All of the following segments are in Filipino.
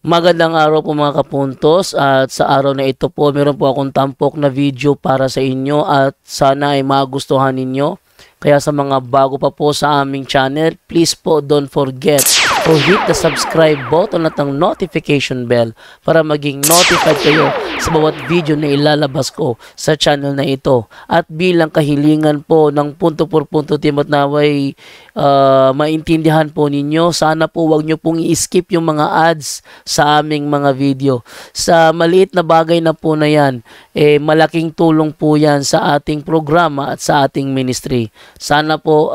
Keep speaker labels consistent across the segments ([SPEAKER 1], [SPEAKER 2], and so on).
[SPEAKER 1] Magandang araw po mga kapuntos, at sa araw na ito po meron po akong tampok na video para sa inyo at sana ay magustuhan ninyo. Kaya sa mga bago pa po sa aming channel, please po don't forget to hit the subscribe button at ang notification bell para maging notified kayo sa bawat video na ilalabas ko sa channel na ito. At bilang kahilingan po ng punto por punto team at naway maintindihan po ninyo, sana po wag nyo pong i-skip yung mga ads sa aming mga video. Sa maliit na bagay na po na yan, malaking tulong po yan sa ating programa at sa ating ministry. Sana po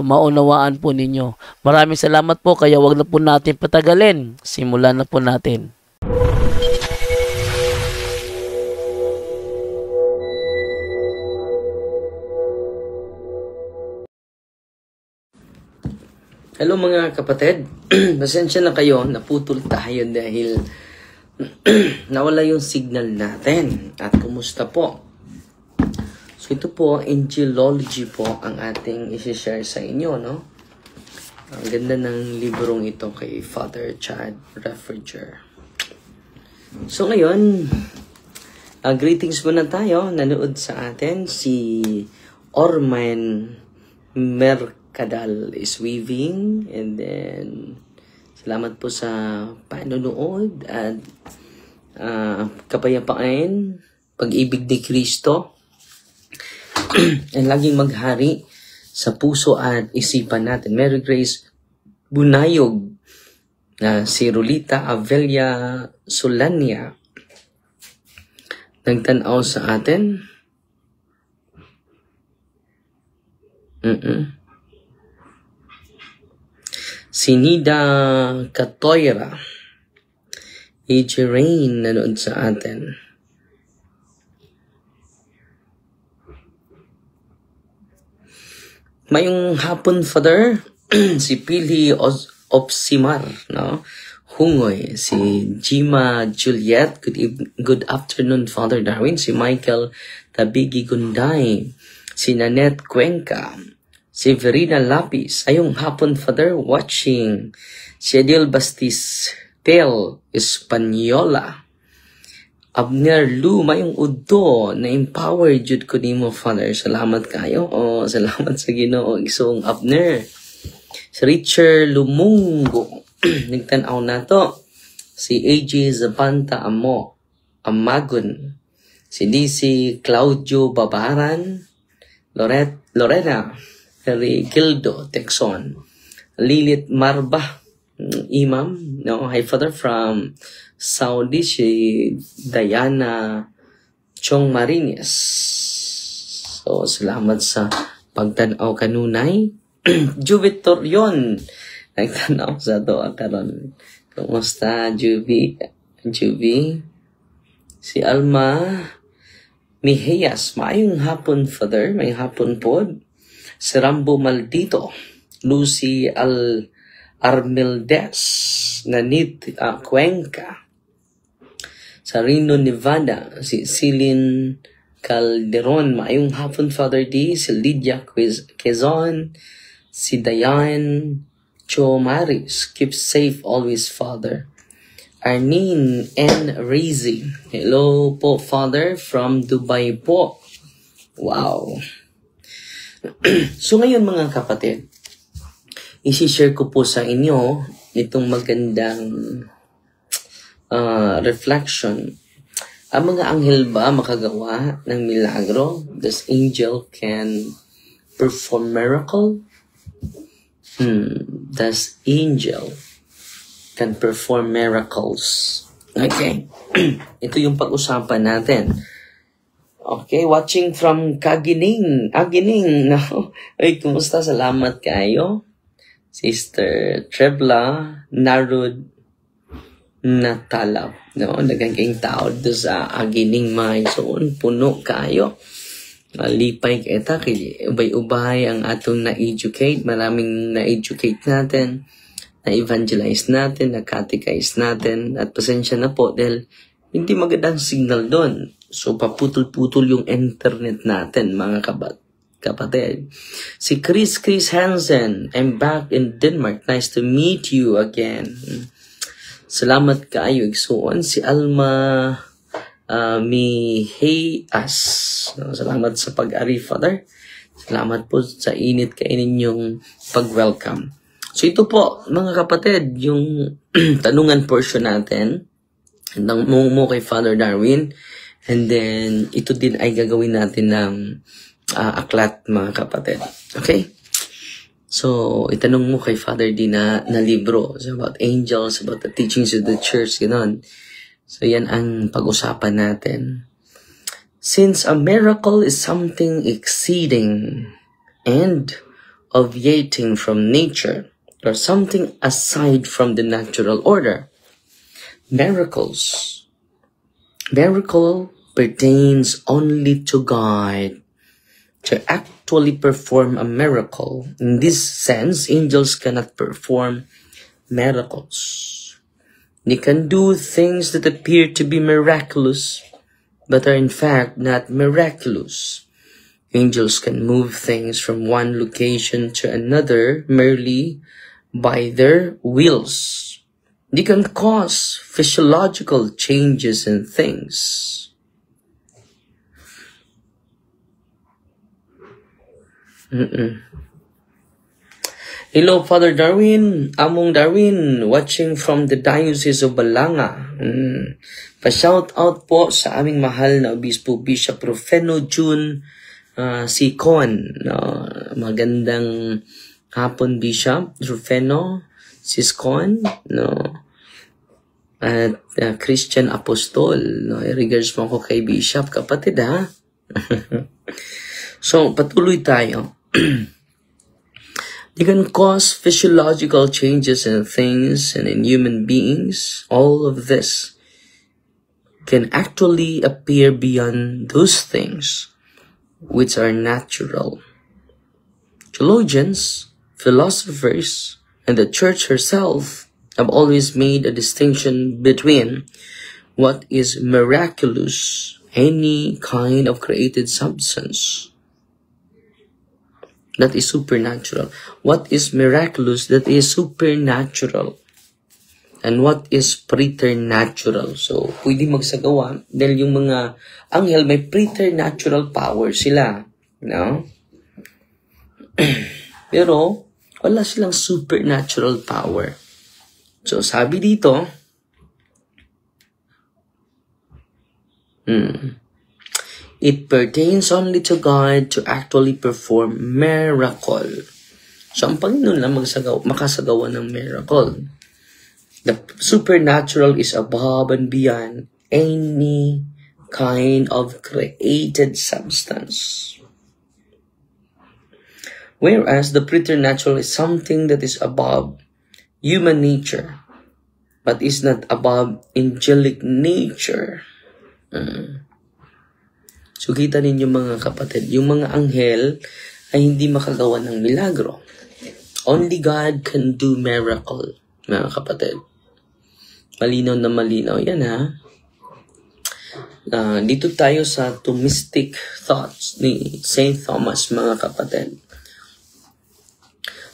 [SPEAKER 1] maunawaan po ninyo. Maraming salamat po, kaya wag na po natin patagalin. Simulan na po natin.
[SPEAKER 2] Hello mga kapatid, pasensya na kayo, naputol tayo dahil nawala yung signal natin. At kumusta po? So ito po, Angelology po ang ating isi-share sa inyo, no? Ang ganda ng librong ito kay Father Chad Refriger. So ngayon, greetings muna tayo. Nanood sa atin si Orman Mercadal is weaving, and then salamat po sa panonood at kapayapaan, pag-ibig ni Kristo and laging maghari sa puso at isipan natin. Mary Grace Bunayog na si Rolita Avelia Solania nagtanaw sa atin. Si Nida Catoira, AJ Rain nanood sa atin. Mayong hapon, Father, si Pili Opsimar, no? Hungoy, si Jima Juliet, good afternoon, Father Darwin, si Michael Tabigi Gunday, si Nanette Cuenca, si Verina Lapis, ayong hapon, Father, watching. Si Adil Bastistel Espanyola. Abner Lu, mayong udto na empower jud ko nimo, Father. Salamat kayo. Salamat sa Ginoo, isong Abner. Si Richard Lumungo, nagtanaw na to. Si AJ Zapanta Amagon. Si DC Claudio Babaran. Lorena Gildo Texon, Lilith Marba, Imam, no, hi Father from Saudi, si Diana Chong Marines. So salamat sa pagtanaw kanunay. Juvitor yon nagtanaw sa to karon. Kumusta Juvi? Si Alma Miheyas, maayong hapon, Father, may hapon po. Si Rambo Maldito, Lucy Armildes, Nanit Cuenca, sa Reno, Nevada, si Celine Calderon, maayong hapon, Father D, si Lydia Quezon, si Diane Chomaris, keep safe always, Father. Arlene N. Razy, hello po, Father, from Dubai po. Wow. So ngayon mga kapatid, isi-share ko po sa inyo itong magandang reflection. Ang mga anghel ba makagawa ng milagro? Does angel can perform miracle? Does angel can perform miracles? Okay. Ito yung pag-usapan natin. Okay, watching from Kagining. Agining, no? Ay, kumusta? Salamat kayo. Sister Trebla Narud Natalab. No? Nagaging tao doon sa Agining Maison. Puno kayo. Lipay kita. Ubay-ubay ang atong na-educate. Maraming na-educate natin. Na-evangelize natin. Na-catechize natin. At pasensya na po dahil hindi magandang signal doon. So, paputol-putol yung internet natin, mga kapatid. Si Chris Hansen, I'm back in Denmark. Nice to meet you again. Salamat kaayo igsuon si Alma Miheyas. Salamat sa pag-ari, Father. Salamat po sa init ninyong pag-welcome. So ito po, mga kapatid, yung tanungan portion natin ng mo kay Father Darwin. And then, ito din ay gagawin natin ng aklat, mga kapatid. Okay? So, itanong mo kay Father D na libro. It's about angels, about the teachings of the church, gano'n. So, yan ang pag-usapan natin. Since a miracle is something exceeding and obviating from nature, or something aside from the natural order, miracle pertains only to God. To actually perform a miracle, in this sense, angels cannot perform miracles. They can do things that appear to be miraculous, but are in fact not miraculous. Angels can move things from one location to another merely by their wills. They can cause physiological changes in things. Hello, Father Darwin. Among Darwin, watching from the Diocese of Balanga. Pa-shout out po sa aming mahal na Obispo Bishop Rufeno June Sicon. Magandang hapon, Bishop Rufeno Sicon. At Christian Apostol. I-regards mo ko kay Bishop, kapatid ha. So, patuloy tayo. They can cause physiological changes in things and in human beings. All of this can actually appear beyond those things which are natural. Theologians, philosophers, and the church herself have always made a distinction between what is miraculous, any kind of created substance, that is supernatural. What is miraculous, that is supernatural. And what is preternatural. So, pwede magsagawa dahil yung mga anghel may preternatural power sila. No? Pero, wala silang supernatural power. So, sabi dito, it pertains only to God to actually perform miracle. So, ang Panginoon lang makasagawa ng miracle. The supernatural is above and beyond any kind of created substance. Whereas the preternatural is something that is above human nature, but is not above angelic nature. So, kita ninyo mga kapatid, yung mga anghel ay hindi makagawa ng milagro. Only God can do miracle, mga kapatid. Malinaw na malinaw. Yan ha. Dito tayo sa Thomistic thoughts ni St. Thomas, mga kapatid.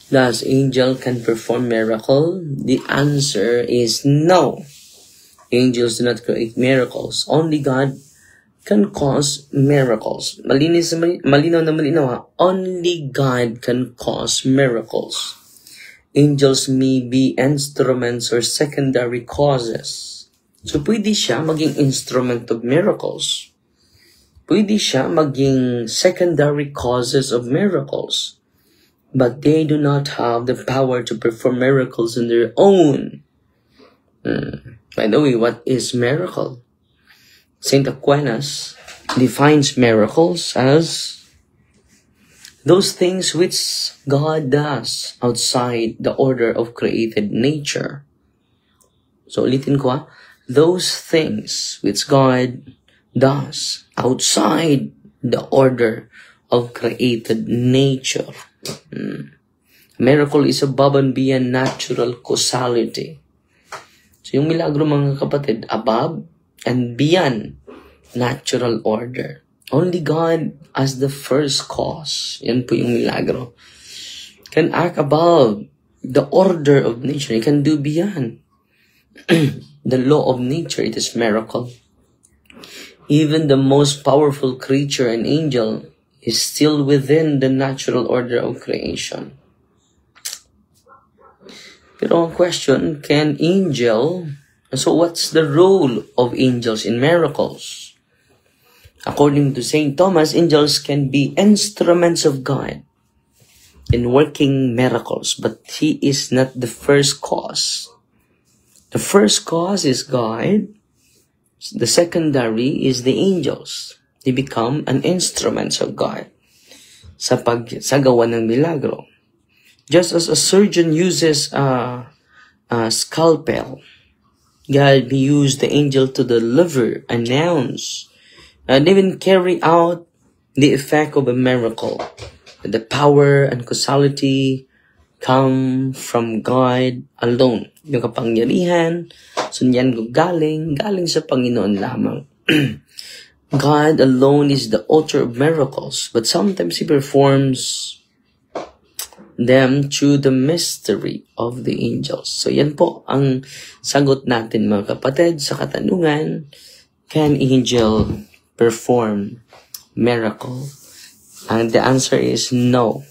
[SPEAKER 2] Does angel can perform miracle? The answer is no. Angels do not create miracles. Only God can cause miracles. Malinaw na malinaw ha. Only God can cause miracles. Angels may be instruments or secondary causes. So, pwede siya maging instrument of miracles. Pwede siya maging secondary causes of miracles. But they do not have the power to perform miracles on their own. By the way, what is miracle? St. Aquinas defines miracles as those things which God does outside the order of created nature. So, ulitin ko those things which God does outside the order of created nature. Miracle is above and beyond natural causality. So, yung milagro, mga kapatid, above and beyond natural order. Only God as the first cause, yan po yung milagro, can act above the order of nature. He can do beyond. the law of nature, it is miracle. Even the most powerful creature, an angel, is still within the natural order of creation. Pero ang question, so what's the role of angels in miracles? According to St. Thomas, angels can be instruments of God in working miracles, but he is not the first cause. The first cause is God. The secondary is the angels. They become an instrument of God sa pagsagawa ng milagro. Just as a surgeon uses a scalpel, God used the angel to deliver, announce, and even carry out the effect of a miracle. The power and causality come from God alone. Yung kapangyarihan, sunyan galing sa Panginoon lamang. God alone is the author of miracles, but sometimes He performs them through the mystery of the angels. So yan po ang sagot natin mga kapatid sa katanungan, can angel perform miracle? And the answer is no.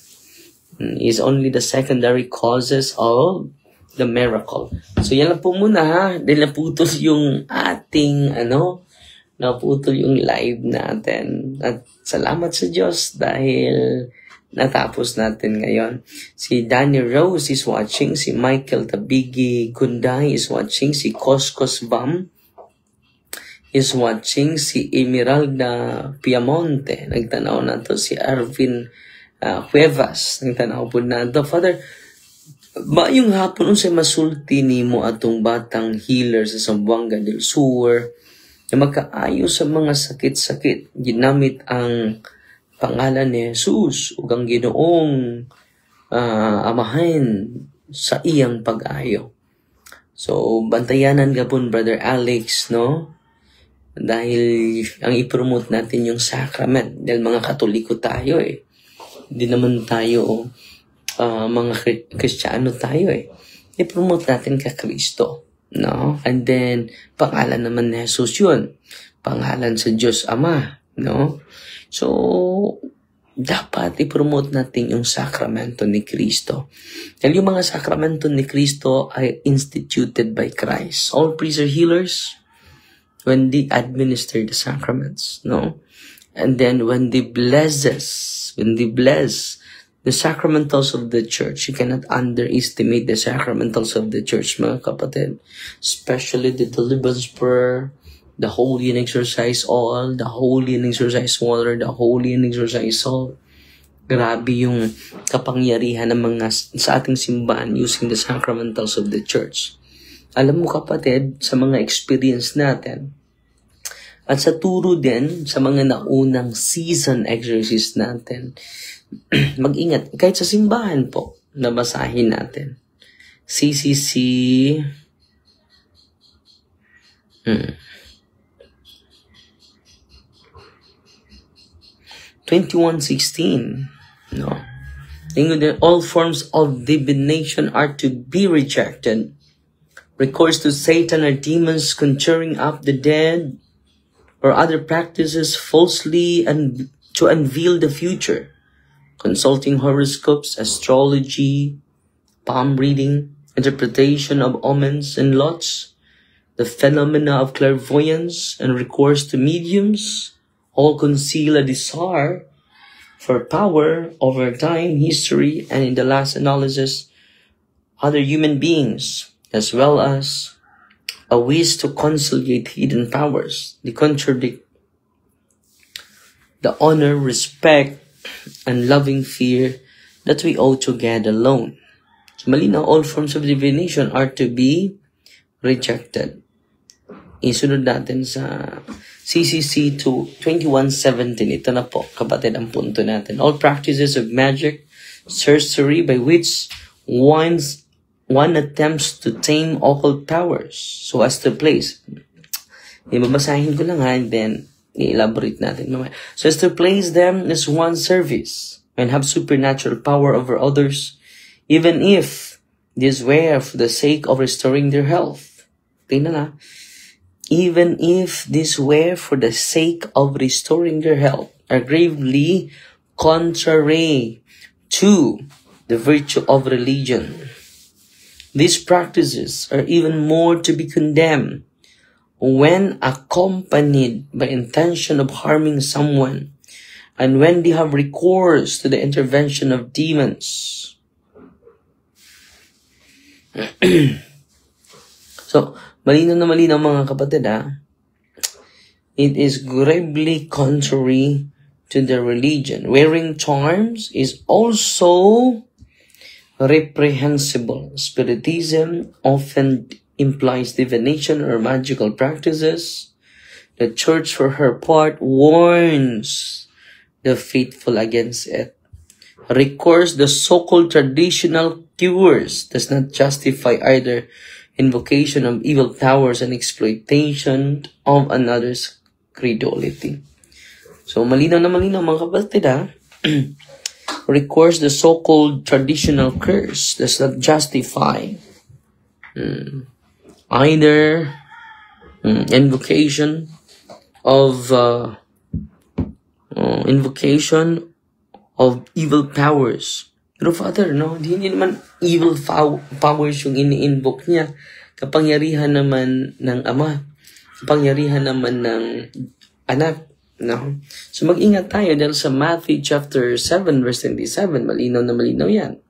[SPEAKER 2] It's only the secondary causes of the miracle. So yan lang po muna ha. Dahil naputol yung ating naputol yung live natin. At salamat sa Diyos dahil natapos natin ngayon. Si Danny Rose is watching, si Michael Tabigi Gunday is watching, si Koskos Bam is watching, si Emeralda Piamonte, nagtanaw na to, si Arvin Cuevas, nagtanaw po na to. Father, maayong hapon unsay masulti nimo atong batang healer sa Zamboanga del Sur na makaayo sa mga sakit-sakit, ginamit ang pangalan ni Jesus ug ang Ginoong amahan sa iyang pag-ayo. So bantayanan gapon Brother Alex, no? Dahil ang i-promote natin yung sacrament. Dahil mga Katoliko tayo eh. Hindi naman tayo mga Kristiyano tayo eh. I-promote natin ka Kristo, no? And then pangalan naman ni Jesus yun. Pangalan sa Diyos Ama, no? So, dapat i-promote natin yung sakramento ni Kristo. Dahil yung mga sakramento ni Kristo ay instituted by Christ. All priests are healers when they administer the sacraments, no? And then when they bless the sacramentals of the church, you cannot underestimate the sacramentals of the church, mga kapatid. Especially the deliverance prayer, the holy and exercise oil, the holy and exercise water, the holy and exercise salt. Grabe yung kapangyarihan ng mga sa ating simbahan using the sacramentals of the church. Alam mo kapatid, sa mga experience natin, at sa turo din sa mga naunang season exercise natin, mag-ingat. Kahit sa simbahan po, nabasahin natin. CCC 21:16. No. All forms of divination are to be rejected. Recourse to Satan or demons conjuring up the dead or other practices falsely and to unveil the future. Consulting horoscopes, astrology, palm reading, interpretation of omens and lots, the phenomena of clairvoyance and recourse to mediums, all conceal a desire for power over time, history, and in the last analysis, other human beings, as well as a wish to conciliate hidden powers. They contradict the honor, respect, and loving fear that we owe to God alone. So, malinaw, all forms of divination are to be rejected. Isunod natin sa CCC 21:17. Ito na po, kapatid, ang punto natin. All practices of magic, sorcery, by which one attempts to tame occult powers so as to place. Ibabasahin ko lang ha, and then i-elaborate natin. So as to place them as one service and have supernatural power over others, even if this were for the sake of restoring their health. tingnan na, even if this were for the sake of restoring their health, are gravely contrary to the virtue of religion. These practices are even more to be condemned when accompanied by intention of harming someone, and when they have recourse to the intervention of demons. So, malinaw na malinaw mga kapatid it is gravely contrary to the religion. Wearing charms is also reprehensible. Spiritism often implies divination or magical practices. The church, for her part, warns the faithful against it. Recourse the so-called traditional cures does not justify either invocation of evil powers and exploitation of another's credulity. So, malinaw na malinaw mga kapatid recourse the so-called traditional curse does not justify either invocation of evil powers. Pero Father, hindi naman evil powers yung ini-invoke niya. Kapangyarihan naman ng Ama. Kapangyarihan naman ng Anak. No? So mag-ingat tayo dahil sa Matthew chapter 7 verse 27, malinaw na malinaw yan.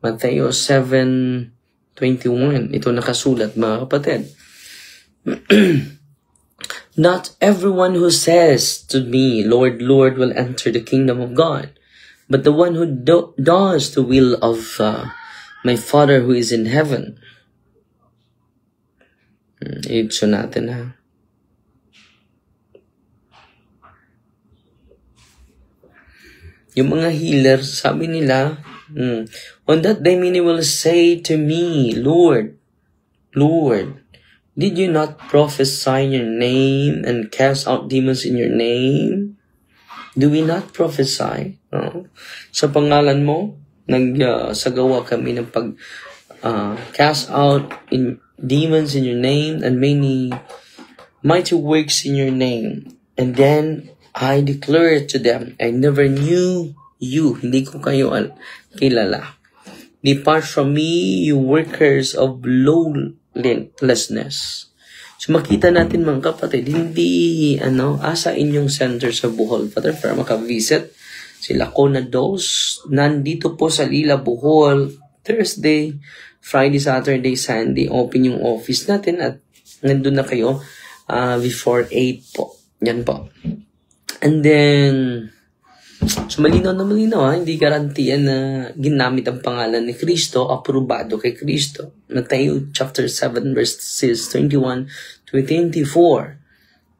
[SPEAKER 2] Matthew 7:21, ito nakasulat mga kapatid. Not everyone who says to me, Lord, Lord, will enter the kingdom of God, but the one who does the will of my Father who is in heaven. Ito natin Yung mga healer, sabi nila, on that day many will say to me, Lord, Lord, did you not prophesy in your name and cast out demons in your name? Do we not prophesy? Sa pangalan mo, nagsagawa kami ng cast out in demons in your name and many mighty works in your name. And then I declare to them, I never knew you. Hindi ko kayo kilala. Depart from me, you workers of lawlessness. So makita natin mga kapatid, hindi asa inyong center sa Bohol, Father, para makavisit sila ko na dos. Nandito po sa Lila, Bohol, Thursday, Friday, Saturday, Sunday, open yung office natin at nandun na kayo before 8 po. Yan po. And then, so malinaw na malinaw hindi garantiyan na ginamit ang pangalan ni Kristo, aprobado kay Kristo. Matthew chapter 7 verses 21 to 24.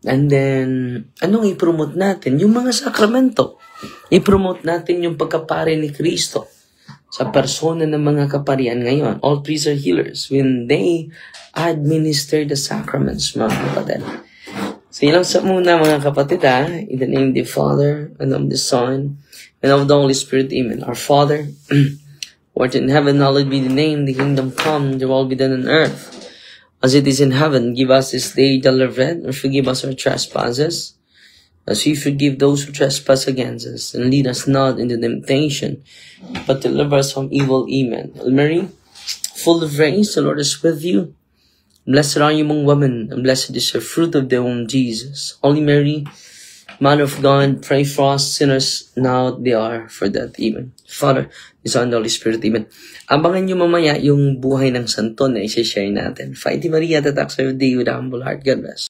[SPEAKER 2] And then, anong i-promote natin? Yung mga sakramento. I-promote natin yung pagkapare ni Kristo sa persona ng mga kaparian ngayon. All priests are healers when they administer the sacraments, mga kapatid. So, yun lang sa muna mga kapatid in the name of the Father, and of the Son, and of the Holy Spirit, Amen. Our Father, who art in heaven, hallowed be the name, the kingdom come, the will be done on earth, as it is in heaven. Give us this day daily bread, and forgive us our trespasses, as we forgive those who trespass against us, and lead us not into temptation, but deliver us from evil, Amen. Hail Mary, full of grace, the Lord is with you. Blessed are you among women, and blessed is the fruit of the womb, Jesus. Holy Mary, Mother of God, pray for us sinners, now at the hour for death, Amen. Father, the Son, and the Holy Spirit, Amen. Abangan nyo mamaya yung buhay ng santo na i-share natin. Fighty Maria, tatak sa day with a humble heart. God bless.